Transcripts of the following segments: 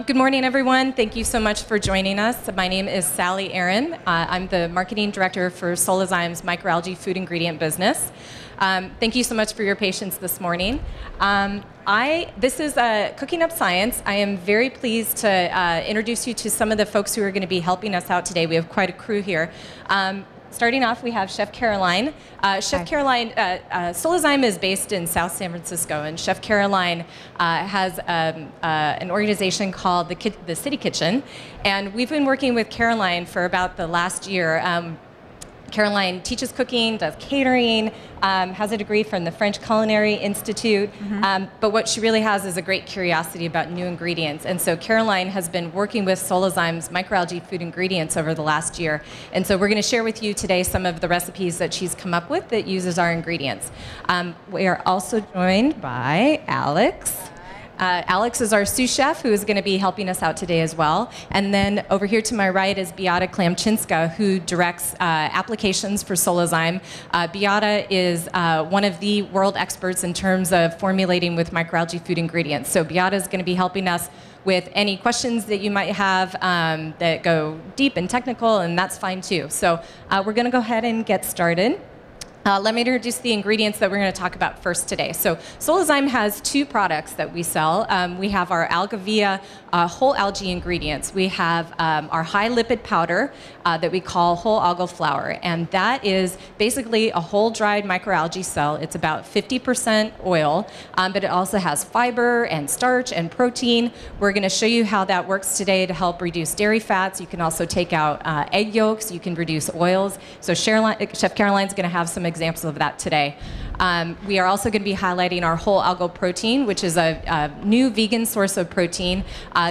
Good morning, everyone. Thank you so much for joining us. My name is Sally Aaron. I'm the marketing director for Solazyme's microalgae food ingredient business. Thank you so much for your patience this morning. This is Cooking Up Science. I am very pleased to introduce you to some of the folks who are going to be helping us out today. We have quite a crew here. Starting off, we have Chef Caroline. Solazyme is based in South San Francisco, and Chef Caroline has an organization called the City Kitchen, and we've been working with Caroline for about the last year. Caroline teaches cooking, does catering, has a degree from the French Culinary Institute, but what she really has is a great curiosity about new ingredients. And so Caroline has been working with Solazyme's microalgae food ingredients over the last year. And so we're going to share with you today some of the recipes that she's come up with that uses our ingredients. We are also joined by Alex. Alex is our sous chef who is going to be helping us out today as well. And then over here to my right is Beata Klamczynska, who directs applications for Solazyme. Beata is one of the world experts in terms of formulating with microalgae food ingredients. So Beata is going to be helping us with any questions that you might have that go deep and technical, and that's fine too. So we're going to go ahead and get started. Let me introduce the ingredients that we're going to talk about first today. So Solazyme has two products that we sell. We have our Algavia whole algae ingredients. We have our high lipid powder that we call whole algal flour, and that is basically a whole dried microalgae cell. It's about 50% oil, but it also has fiber and starch and protein. We're going to show you how that works today to help reduce dairy fats. You can also take out egg yolks. You can reduce oils. So Chef Caroline's going to have some examples of that today. We are also going to be highlighting our whole algal protein, which is a new vegan source of protein.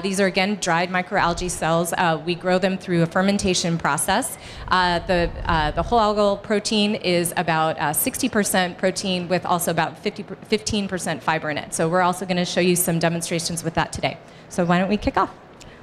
These are, again, dried microalgae cells. We grow them through a fermentation process. The whole algal protein is about 60% protein with also about 15% fiber in it. So we're also going to show you some demonstrations with that today. So why don't we kick off?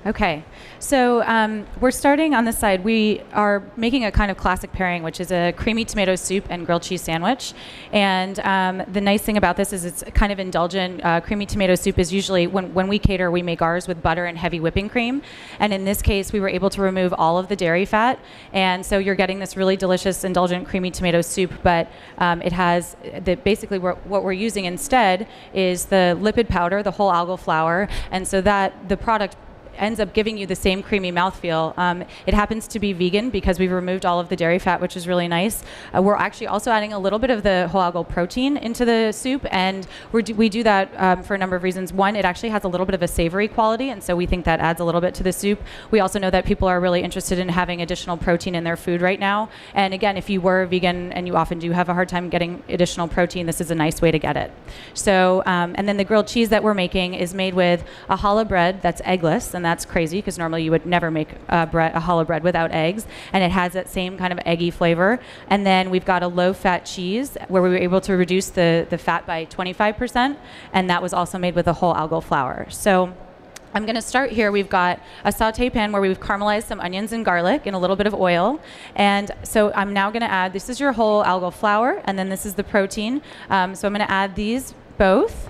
Okay, so we're starting on this side. We are making a kind of classic pairing, which is a creamy tomato soup and grilled cheese sandwich. And the nice thing about this is it's kind of indulgent. Creamy tomato soup is usually, when we cater, we make ours with butter and heavy whipping cream. And in this case, we were able to remove all of the dairy fat. And so you're getting this really delicious, indulgent creamy tomato soup, but it has, basically what we're using instead is the lipid powder, the whole algal flour. And so that the product ends up giving you the same creamy mouthfeel. It happens to be vegan because we've removed all of the dairy fat, which is really nice. We're actually also adding a little bit of the whole algal protein into the soup, and we do that for a number of reasons. One, it actually has a little bit of a savory quality, and so we think that adds a little bit to the soup. We also know that people are really interested in having additional protein in their food right now. And again, if you were vegan and you often do have a hard time getting additional protein, this is a nice way to get it. So, and then the grilled cheese that we're making is made with a challah bread that's eggless, and that's crazy because normally you would never make a challah bread without eggs, and it has that same kind of eggy flavor. And then we've got a low-fat cheese where we were able to reduce the fat by 25%, and that was also made with a whole algal flour. So I'm going to start here. We've got a saute pan where we've caramelized some onions and garlic in a little bit of oil. And so I'm now going to add, this is your whole algal flour, and then this is the protein. So I'm going to add these both,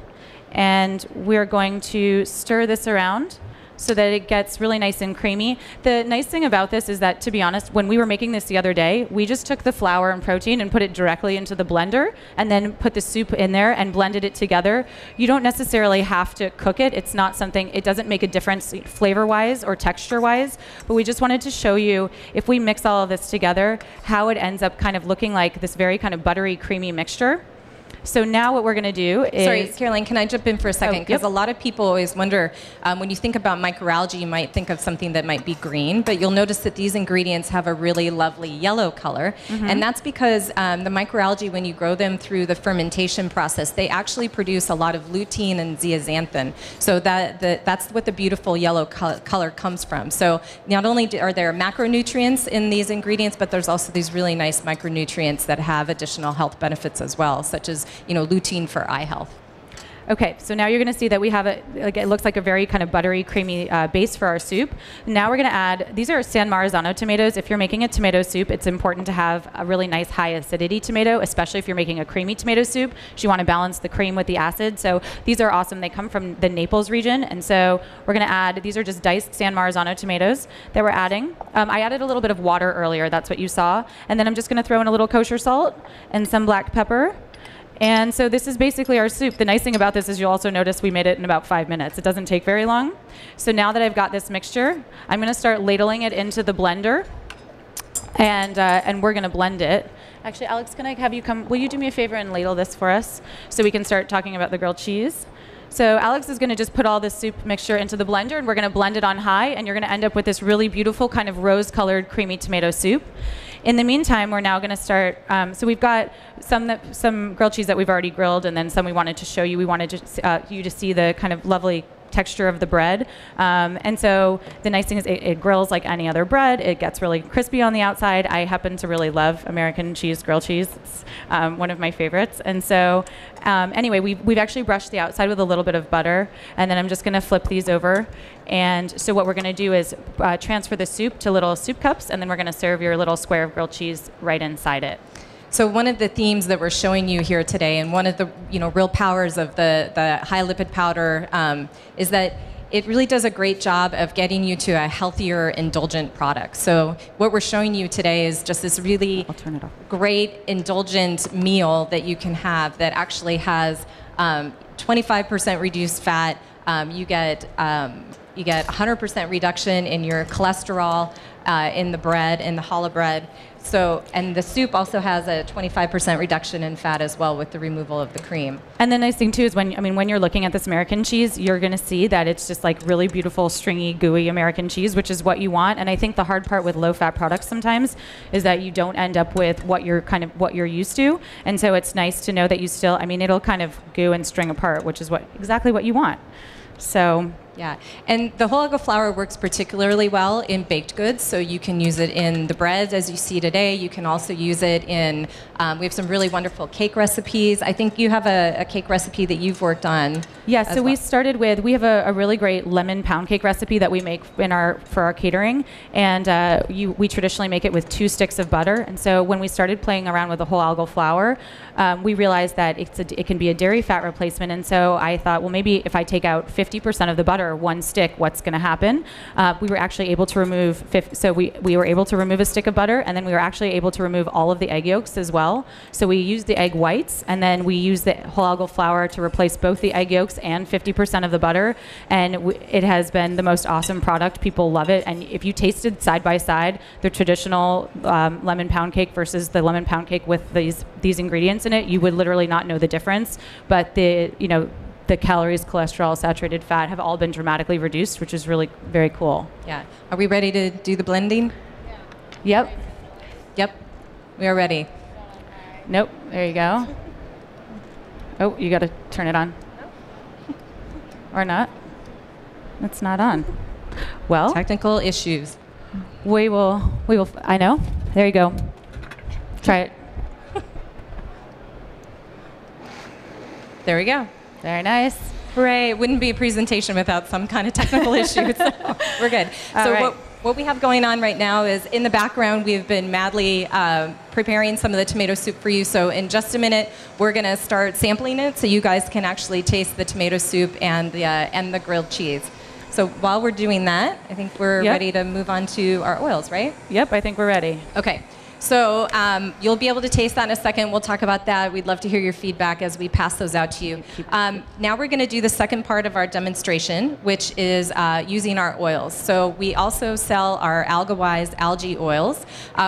and we're going to stir this around so that it gets really nice and creamy. The nice thing about this is that, to be honest, when we were making this the other day, we just took the flour and protein and put it directly into the blender and then put the soup in there and blended it together. You don't necessarily have to cook it. It's not something, it doesn't make a difference flavor-wise or texture-wise, but we just wanted to show you, if we mix all of this together, how it ends up kind of looking like this very kind of buttery, creamy mixture. So now what we're going to do is... Sorry, Caroline, can I jump in for a second? Because a lot of people always wonder, when you think about microalgae, you might think of something that might be green, but you'll notice that these ingredients have a really lovely yellow color. And that's because the microalgae, when you grow them through the fermentation process, they actually produce a lot of lutein and zeaxanthin. So that's what the beautiful yellow color comes from. So not only are there macronutrients in these ingredients, but there's also these really nice micronutrients that have additional health benefits as well, such as lutein for eye health. Okay, so now you're going to see that we have it looks like a very kind of buttery, creamy base for our soup. Now we're going to add, these are San Marzano tomatoes. If you're making a tomato soup, it's important to have a really nice high acidity tomato, especially if you're making a creamy tomato soup. So you want to balance the cream with the acid. So these are awesome. They come from the Naples region. And so we're going to add, these are just diced San Marzano tomatoes that we're adding. I added a little bit of water earlier. That's what you saw. And then I'm just going to throw in a little kosher salt and some black pepper. And so this is basically our soup. The nice thing about this is you'll also notice we made it in about 5 minutes. It doesn't take very long. So now that I've got this mixture, I'm going to start ladling it into the blender, and we're going to blend it. Actually, Alex, can I have you come? Will you do me a favor and ladle this for us so we can start talking about the grilled cheese? So Alex is going to just put all this soup mixture into the blender, and we're going to blend it on high, and you're going to end up with this really beautiful kind of rose-colored creamy tomato soup. In the meantime, we're now going to start, so we've got some grilled cheese that we've already grilled, and then some we wanted to show you. We wanted you to see the kind of lovely texture of the bread. And so the nice thing is it grills like any other bread. It gets really crispy on the outside. I happen to really love American cheese, grilled cheese. It's one of my favorites. And so anyway, we've actually brushed the outside with a little bit of butter, and then I'm just going to flip these over. And so what we're going to do is transfer the soup to little soup cups, and then we're going to serve your little square of grilled cheese right inside it. So one of the themes that we're showing you here today, and one of the real powers of the high lipid powder, is that it really does a great job of getting you to a healthier, indulgent product. So what we're showing you today is just this really great, indulgent meal that you can have that actually has 25% reduced fat. You get 100% reduction in your cholesterol in the bread, in the challah bread. So, and the soup also has a 25% reduction in fat as well with the removal of the cream. And the nice thing too is when you're looking at this American cheese, you're going to see that it's just like really beautiful, stringy, gooey American cheese, which is what you want. And I think the hard part with low-fat products sometimes is that you don't end up with what you're used to. And so it's nice to know that you still, it'll kind of goo and string apart, which is exactly what you want. So. Yeah, and the whole alga flour works particularly well in baked goods, so you can use it in the breads as you see today. You can also use it in, we have some really wonderful cake recipes. I think you have a cake recipe that you've worked on. Yeah, so we started with, we have a really great lemon pound cake recipe that we make for our catering, and we traditionally make it with 2 sticks of butter. And so when we started playing around with the whole algal flour, we realized that it can be a dairy fat replacement. And so I thought, well, maybe if I take out 50% of the butter, 1 stick, what's going to happen? We were actually able to remove, we were able to remove a stick of butter, and then we were actually able to remove all of the egg yolks as well. So we used the egg whites, and then we used the whole algal flour to replace both the egg yolks and 50% of the butter. And it has been the most awesome product. People love it. And if you tasted side by side the traditional lemon pound cake versus the lemon pound cake with these ingredients in it, you would literally not know the difference. But the calories, cholesterol, saturated fat have all been dramatically reduced, which is really very cool. Yeah. Are we ready to do the blending? Yeah. Yep. We are ready. Nope. There you go. Oh, you got to turn it on. Or not. It's not on. Well. Technical issues. We will, I know. There you go. Try it. There we go. Very nice. Hooray. It wouldn't be a presentation without some kind of technical issues. So we're good. So right. What we have going on right now is in the background, we've been madly preparing some of the tomato soup for you. So in just a minute, we're going to start sampling it so you guys can actually taste the tomato soup and the grilled cheese. So while we're doing that, I think we're ready to move on to our oils, right? Yep, I think we're ready. Okay. So you'll be able to taste that in a second. We'll talk about that. We'd love to hear your feedback as we pass those out to you. Now we're going to do the second part of our demonstration, which is using our oils. So we also sell our AlgaWise algae oils.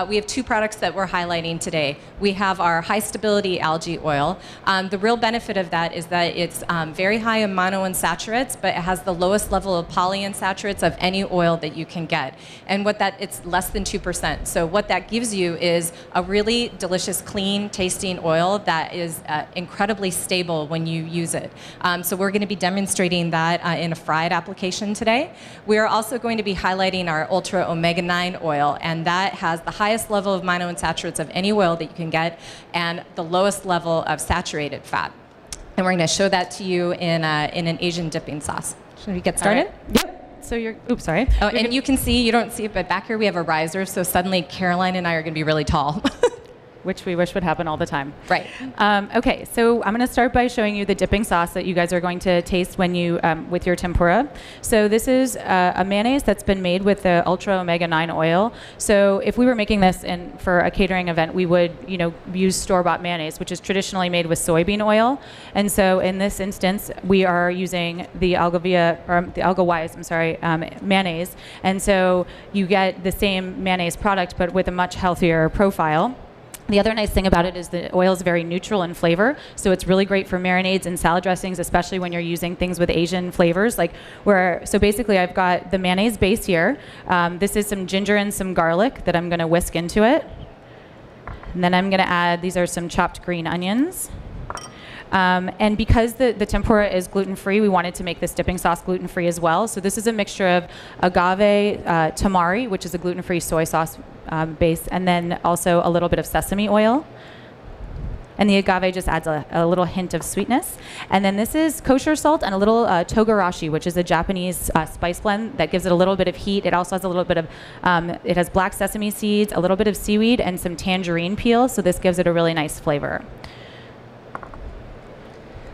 We have 2 products that we're highlighting today. We have our high stability algae oil. The real benefit of that is that it's very high in monounsaturates, but it has the lowest level of polyunsaturates of any oil that you can get. And it's less than 2%. So what that gives you is a really delicious, clean tasting oil that is incredibly stable when you use it. So we're going to be demonstrating that in a fried application today. We are also going to be highlighting our Ultra Omega-9 oil, and that has the highest level of monounsaturates of any oil that you can get and the lowest level of saturated fat. And we're going to show that to you in an Asian dipping sauce. Should we get started? Right. Yep. So oops, sorry. Oh, and you can see, you don't see it, but back here we have a riser, so suddenly Caroline and I are going to be really tall. Which we wish would happen all the time. Right. Okay, so I'm going to start by showing you the dipping sauce that you guys are going to taste when you with your tempura. So this is a mayonnaise that's been made with the ultra omega-9 oil. So if we were making this for a catering event, we would use store-bought mayonnaise, which is traditionally made with soybean oil. And so in this instance, we are using the alga-wise, mayonnaise. And so you get the same mayonnaise product, but with a much healthier profile. The other nice thing about it is the oil is very neutral in flavor, so it's really great for marinades and salad dressings, especially when you're using things with Asian flavors. So basically, I've got the mayonnaise base here. This is some ginger and some garlic that I'm going to whisk into it. And then I'm going to add, these are some chopped green onions. And because the tempura is gluten-free, we wanted to make this dipping sauce gluten-free as well. So this is a mixture of agave tamari, which is a gluten-free soy sauce base, and then also a little bit of sesame oil. And the agave just adds a little hint of sweetness. And then this is kosher salt and a little togarashi, which is a Japanese spice blend that gives it a little bit of heat. It also has a little bit of, it has black sesame seeds, a little bit of seaweed, and some tangerine peel. So this gives it a really nice flavor.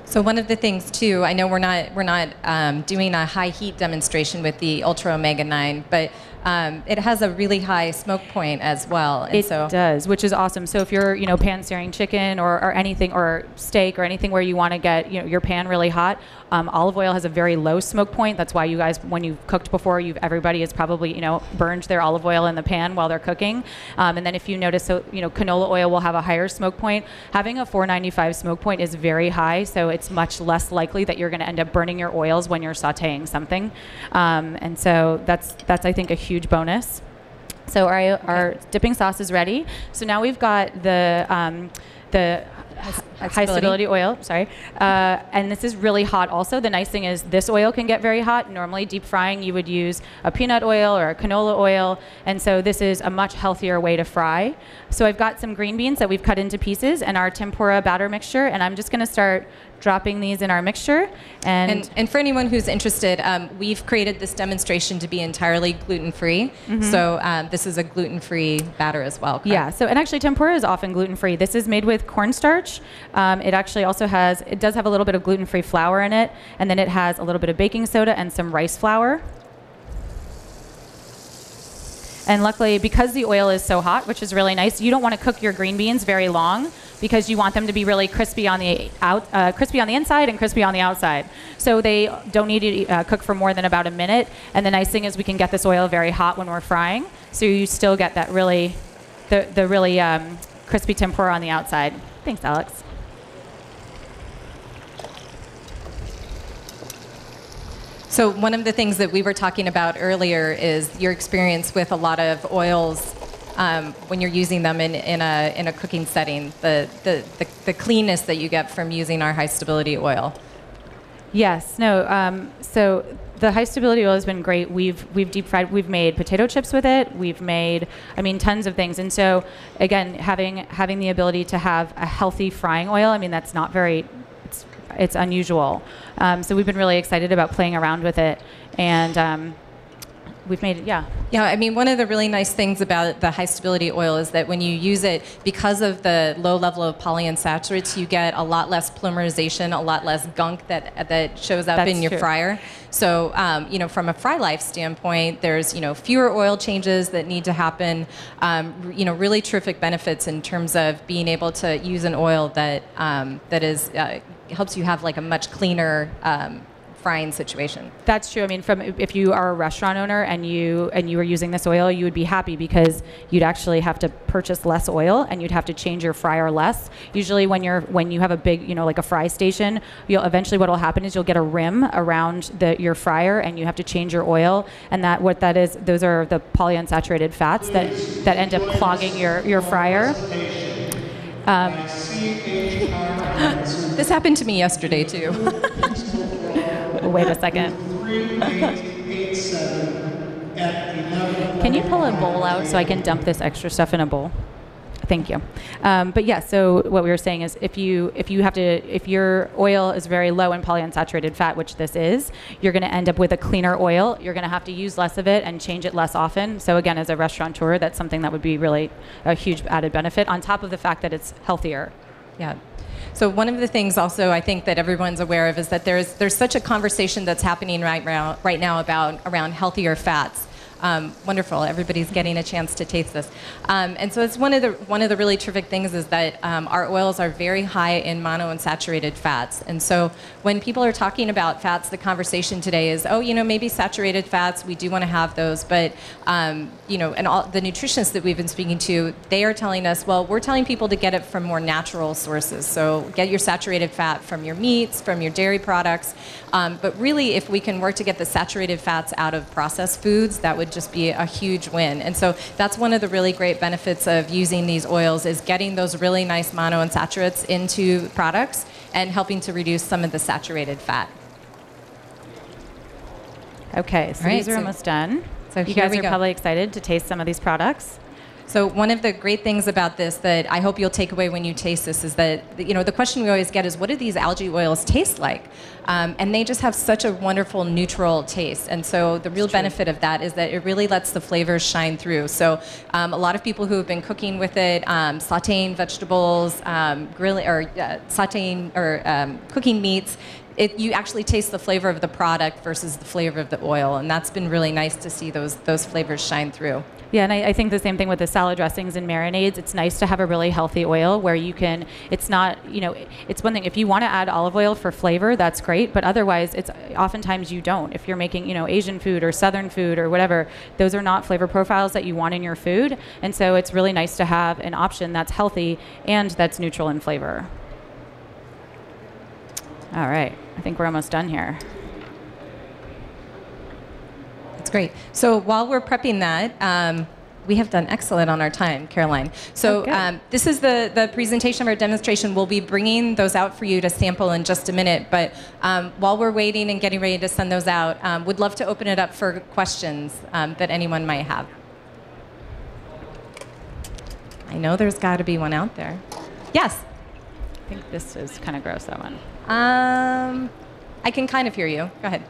So one of the things too, I know we're not doing a high heat demonstration with the Ultra Omega 9, but it has a really high smoke point as well. And it does, which is awesome. So if you're pan searing chicken or anything, or steak or anything where you want to get your pan really hot, olive oil has a very low smoke point. That's why you guys, when you've cooked before, everybody has probably burned their olive oil in the pan while they're cooking. And then if you notice, canola oil will have a higher smoke point. Having a 495 smoke point is very high, so it's much less likely that you're going to end up burning your oils when you're sautéing something. And so that's I think a huge bonus. So our dipping sauce is ready. So now we've got the high stability oil, and this is really hot also. The nice thing is this oil can get very hot. Normally deep frying you would use a peanut oil or a canola oil, and so this is a much healthier way to fry. So I've got some green beans that we've cut into pieces and our tempura batter mixture, and I'm just going to start dropping these in our mixture. And for anyone who's interested, we've created this demonstration to be entirely gluten-free. Mm-hmm. So this is a gluten-free batter as well, correct? Yeah, and actually tempura is often gluten-free. This is made with cornstarch. It actually also does have a little bit of gluten-free flour in it, and then it has a little bit of baking soda and some rice flour. And luckily, because the oil is so hot, which is really nice, you don't want to cook your green beans very long because you want them to be really crispy on the inside and crispy on the outside. So they don't need to cook for more than about a minute. And the nice thing is we can get this oil very hot when we're frying, so you still get that really crispy tempura on the outside. Thanks, Alex. So one of the things that we were talking about earlier is your experience with a lot of oils when you're using them in a cooking setting, the cleanness that you get from using our high stability oil. Yes. No. So the high stability oil has been great. We've deep fried. We've made potato chips with it. We've made, tons of things. And so again, having the ability to have a healthy frying oil, that's not very. It's unusual. So we've been really excited about playing around with it, and we've made it, yeah. Yeah, one of the really nice things about the high stability oil is that when you use it, because of the low level of polyunsaturates, you get a lot less polymerization, a lot less gunk that shows up in your fryer. So, from a fry life standpoint, there's, fewer oil changes that need to happen, really terrific benefits in terms of being able to use an oil that helps you have like a much cleaner frying situation. That's true. If you are a restaurant owner and you were using this oil, you would be happy because you'd actually have to purchase less oil and you'd have to change your fryer less. Usually when you have a big, like a fry station, eventually what will happen is you'll get a rim around your fryer and you have to change your oil, and those are the polyunsaturated fats that end up clogging your fryer. This happened to me yesterday too. Wait a second. Can you pull a bowl out so I can dump this extra stuff in a bowl? Thank Thank you. But yeah, so what we were saying is if your oil is very low in polyunsaturated fat, which this is, you're going to end up with a cleaner oil. You're going to have to use less of it and change it less often. So again, as a restaurateur, that's something that would be really a huge added benefit on top of the fact that it's healthier. Yeah. So one of the things also I think that everyone's aware of is that there's such a conversation that's happening right now about around healthier fats. Wonderful. Everybody's getting a chance to taste this. And so it's one of the really terrific things is that our oils are very high in monounsaturated fats. And so when people are talking about fats, the conversation today is, oh, maybe saturated fats, we do want to have those. But, and all the nutritionists that we've been speaking to, they are telling us, well, we're telling people to get it from more natural sources. So get your saturated fat from your meats, from your dairy products. But really, if we can work to get the saturated fats out of processed foods, that would just be a huge win. And so that's one of the really great benefits of using these oils is getting those really nice monounsaturates into products and helping to reduce some of the saturated fat. Okay, so these are almost done. So you guys are probably excited to taste some of these products. So one of the great things about this that I hope you'll take away when you taste this is that, the question we always get is, what do these algae oils taste like? And they just have such a wonderful neutral taste. And so the real benefit of that is that it really lets the flavors shine through. So a lot of people who have been cooking with it, sauteing vegetables, grilling or sauteing or cooking meats, you actually taste the flavor of the product versus the flavor of the oil, and that's been really nice to see those flavors shine through. Yeah, and I think the same thing with the salad dressings and marinades. It's nice to have a really healthy oil where you can, it's not, it's one thing, if you want to add olive oil for flavor, that's great, but otherwise, it's oftentimes you don't. If you're making, Asian food or Southern food or whatever, those are not flavor profiles that you want in your food, and so it's really nice to have an option that's healthy and that's neutral in flavor. All right, I think we're almost done here. That's great. So while we're prepping that, we have done excellent on our time, Caroline. So this is the presentation of our demonstration. We'll be bringing those out for you to sample in just a minute. But while we're waiting and getting ready to send those out, would love to open it up for questions that anyone might have. I know there's got to be one out there. Yes? I think this is kind of gross, that one. I can kind of hear you. Go ahead.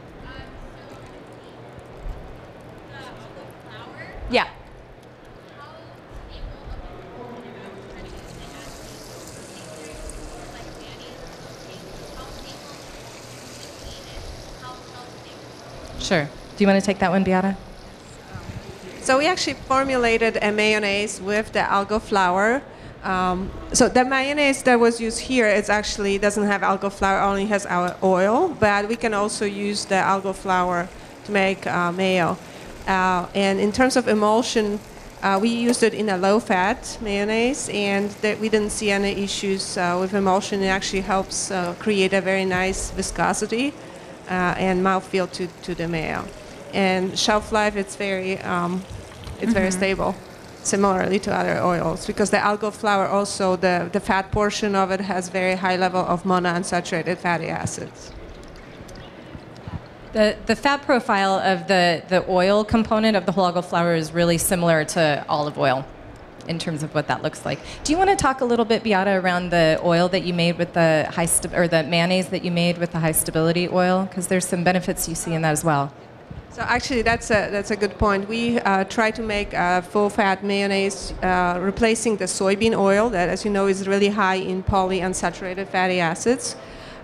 Yeah. Sure. Do you want to take that one, Beata? So we actually formulated a mayonnaise with the algal flour. So the mayonnaise that was used here is actually doesn't have algal flour, only has our oil, but we can also use the algal flour to make mayo. And in terms of emulsion, we used it in a low-fat mayonnaise, and we didn't see any issues with emulsion. It actually helps create a very nice viscosity and mouthfeel to the mayo. And shelf life, it's very stable, similarly to other oils, because the algal flour also, the fat portion of it has very high level of monounsaturated fatty acids. The fat profile of the oil component of the whole algal flour is really similar to olive oil in terms of what that looks like. Do you want to talk a little bit, Beata, around the oil that you made with the or the mayonnaise that you made with the high stability oil? Because there's some benefits you see in that as well. So actually, that's a good point. We try to make a full-fat mayonnaise, replacing the soybean oil that, as you know, is really high in polyunsaturated fatty acids.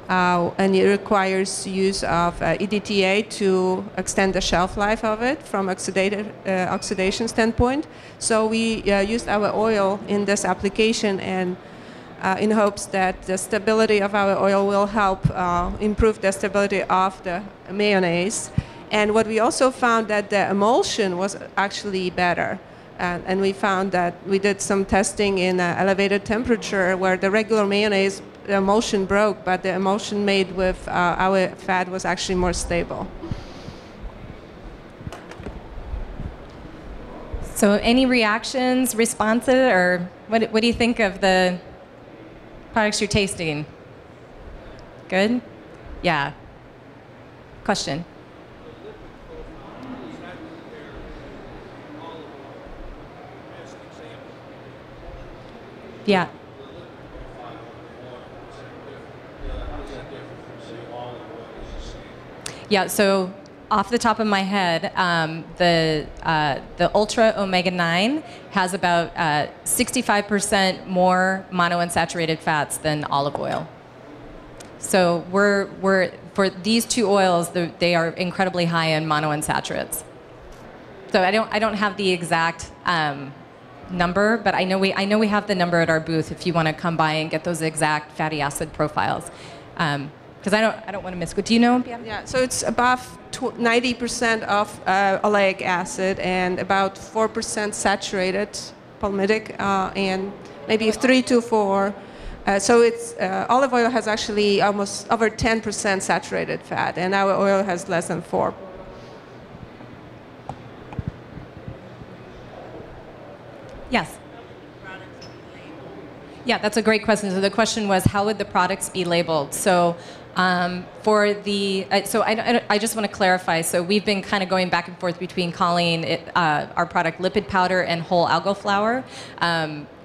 And it requires use of EDTA to extend the shelf life of it from oxidation standpoint. So we used our oil in this application, and in hopes that the stability of our oil will help improve the stability of the mayonnaise. And what we also found that the emulsion was actually better. And we found that we did some testing in elevated temperature where the regular mayonnaise, the emulsion broke, but the emulsion made with our fat was actually more stable. So any reactions, responses, or what do you think of the products you're tasting? Good? Yeah. Question? Yeah. Yeah, so off the top of my head, the Ultra Omega 9 has about 65% more monounsaturated fats than olive oil. So we're for these two oils, they are incredibly high in monounsaturates. So I don't have the exact number, but I know we have the number at our booth if you want to come by and get those exact fatty acid profiles. Because I don't want to miss. Do you know? Bianca? Yeah, so it's above 90% of oleic acid and about 4% saturated palmitic, and maybe 3 to 4. So it's olive oil has actually almost over 10% saturated fat, and our oil has less than 4. Yes. Yeah, that's a great question. So the question was, how would the products be labeled? So for the, I just want to clarify. So we've been kind of going back and forth between calling it, our product lipid powder and whole algal flour.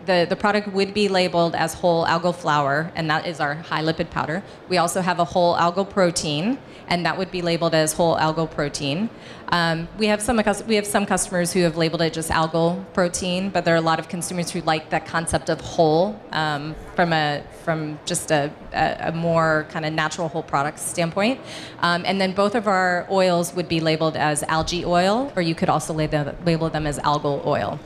The product would be labeled as whole algal flour, and that is our high lipid powder. We also have a whole algal protein, and that would be labeled as whole algal protein. We have some customers who have labeled it just algal protein, but there are a lot of consumers who like that concept of whole from just a more kind of natural whole product standpoint. And then both of our oils would be labeled as algae oil, or you could also label them as algal oil.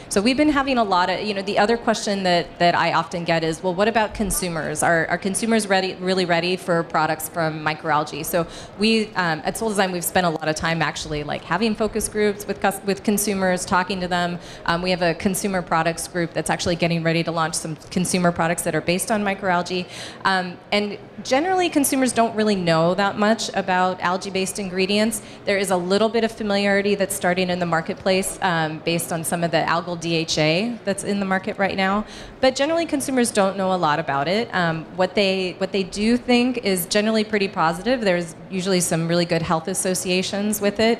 So we've been having a lot of, the other question that I often get is, well, what about consumers? Are consumers really ready for products from microalgae? So we, at Solazyme, we've spent a lot of time actually like having focus groups with consumers, talking to them. We have a consumer products group that's actually getting ready to launch some consumer products that are based on microalgae. And generally, consumers don't really know that much about algae-based ingredients. There is a little bit of familiarity that's starting in the marketplace based on some of the algal DHA that's in the market right now, but generally consumers don't know a lot about it. What they do think is generally pretty positive. There's usually some really good health associations with it.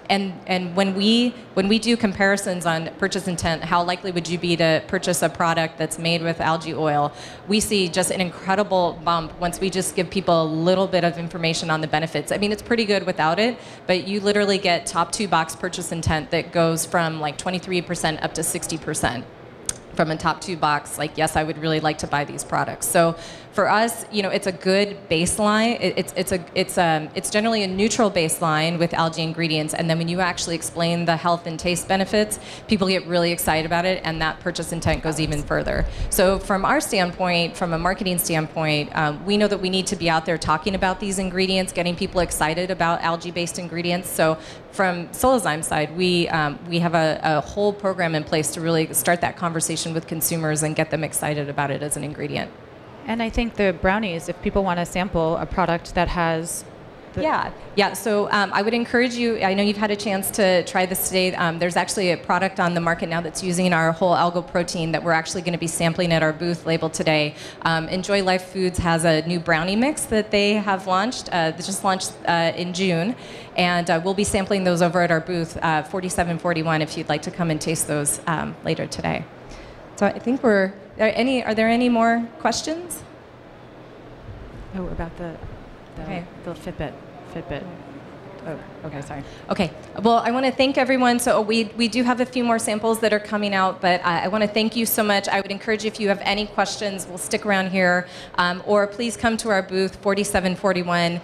And when we do comparisons on purchase intent, how likely would you be to purchase a product that's made with algae oil? We see just an incredible bump once we just give people a little bit of information on the benefits. I mean, it's pretty good without it, but you literally get top 2 box purchase intent that goes from like 23% up to 60%. From a top 2 box, like, yes, I would really like to buy these products. So for us, it's a good baseline. It's generally a neutral baseline with algae ingredients, and then when you actually explain the health and taste benefits, people get really excited about it, and that purchase intent goes even further. So from our standpoint, from a marketing standpoint, we know that we need to be out there talking about these ingredients, getting people excited about algae-based ingredients. So from Solazyme side, we have a whole program in place to really start that conversation with consumers and get them excited about it as an ingredient. And I think the brownies, if people want to sample a product that has... Yeah. So I would encourage you, I know you've had a chance to try this today. There's actually a product on the market now that's using our whole algal protein that we're actually going to be sampling at our booth labeled today. Enjoy Life Foods has a new brownie mix that they have launched, that just launched in June. And we'll be sampling those over at our booth, 4741, if you'd like to come and taste those later today. So I think are there any more questions? Oh, about the Fitbit. Oh, okay, sorry. Okay, well, I want to thank everyone. So we do have a few more samples that are coming out, but I want to thank you so much. I would encourage you, if you have any questions, we'll stick around here, or please come to our booth, 4741.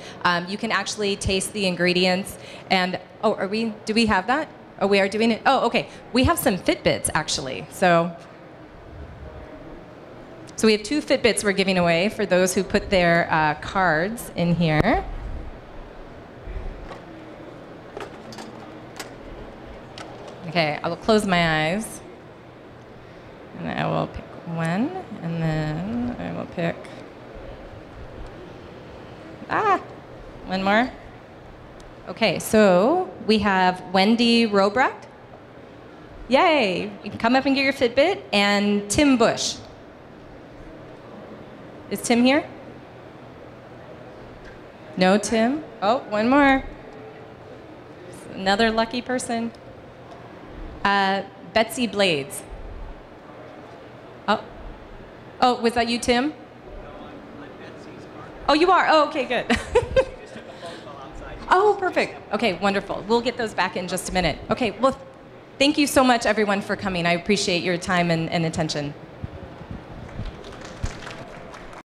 You can actually taste the ingredients. And, do we have that? Oh, we are doing it? Oh, okay. We have some Fitbits, actually. So we have 2 Fitbits we're giving away for those who put their cards in here. Okay, I will close my eyes. And I will pick one, and then I will pick... one more. Okay, so we have Wendy Robrecht. Yay! You can come up and get your Fitbit. And Tim Bush. Is Tim here? No, Tim? Oh, one more. Another lucky person. Betsy Blades. Oh, oh, was that you, Tim? Oh, you are? Oh, okay, good. Oh, perfect. Okay, wonderful. We'll get those back in just a minute. Okay, well, thank you so much, everyone, for coming. I appreciate your time and attention.